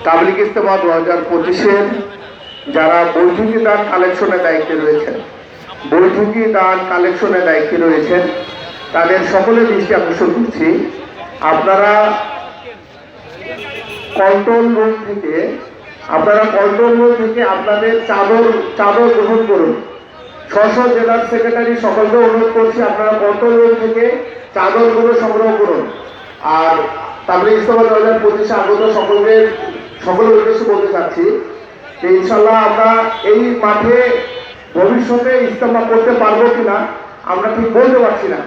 তাবলিগ ইজতেমা 2025-এর যারা বৈঠকি দান কালেকশনের দায়িত্বে রয়েছেন, বৈঠকি দান কালেকশনের দায়িত্বে রয়েছেন, তাদের সকলের দৃষ্টি আকর্ষণ করছি। আপনারা কন্ট্রোল রুম থেকে আপনাদের চাদর গ্রহণ করুন। 600 জেলার সেক্রেটারি সকলকে অনুরোধ করছি, আপনারা কন্ট্রোল রুম থেকে চাদরগুলো সংগ্রহ করুন। আর তাবলিগ ইজতেমা 2025 আগত সকলের উদ্দেশ্যে বলতে চাচ্ছি যে ইনশাল্লাহ আমরা এই মাঠে ভবিষ্যতে ইজতেমা করতে পারবো কিনা আমরা ঠিক বলতে পারছি না,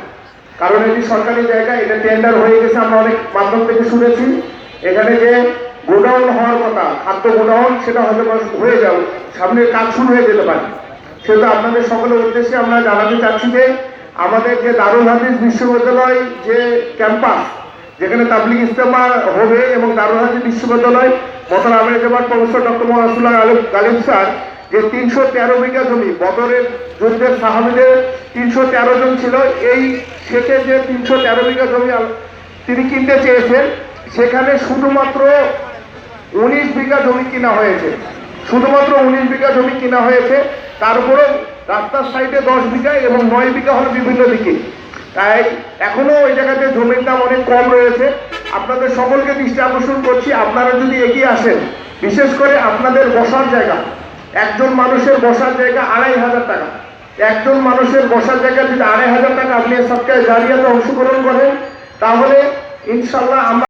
কারণ এটি সরকারি জায়গা, এটা টেন্ডার হয়ে গেছে। আমরা অনেক মাধ্যম থেকে শুনেছি এখানে যে গোডাউন হওয়ার কথা, খাদ্য গোডাউন, সেটা হয়তো হয়ে যাও, সামনে কাজ শুরু হয়ে যেতে পারে। সেটা আপনাদের সকলের উদ্দেশ্যে আমরা জানাতে চাচ্ছি যে আমাদের যে দারুল হাদিস বিশ্ববিদ্যালয় যে ক্যাম্পাস, যেখানে তাবলিগ ইজতেমা হবে, এবং দারুল হাদিস বিশ্ববিদ্যালয় মতন আমির জামাত প্রফেসর ডক্টর মোহাম্মদ রাসূলুল্লাহ গালিব স্যার যে 313 বিঘা জমি, বদরের যুদ্ধের সাহাবীদের 313 জন ছিল, এই শেখের যে 313 বিঘা জমি তিনি কিনতে চেয়েছেন, সেখানে শুধুমাত্র 19 বিঘা জমি কিনা হয়েছে, শুধুমাত্র 19 বিঘা জমি কিনা হয়েছে। তারপরে রাস্তার সাইডে 10 বিঘা এবং 9 বিঘা হলো বিভিন্ন দিকে। তাই এখনো ওই জায়গাতে জমির দাম অনেক কম রয়েছে। আপনাদের সকলকে দৃষ্টি আকর্ষণ করছি, আপনারা যদি এগিয়ে আসেন, বিশেষ করে আপনাদের বসার জায়গা, একজন মানুষের বসার জায়গা 2500 টাকা, একজন মানুষের বসার জায়গা যদি 2500 টাকা আপনি সবকে জারিয়াতে অংশগ্রহণ করেন, তাহলে ইনশাল্লাহ আমরা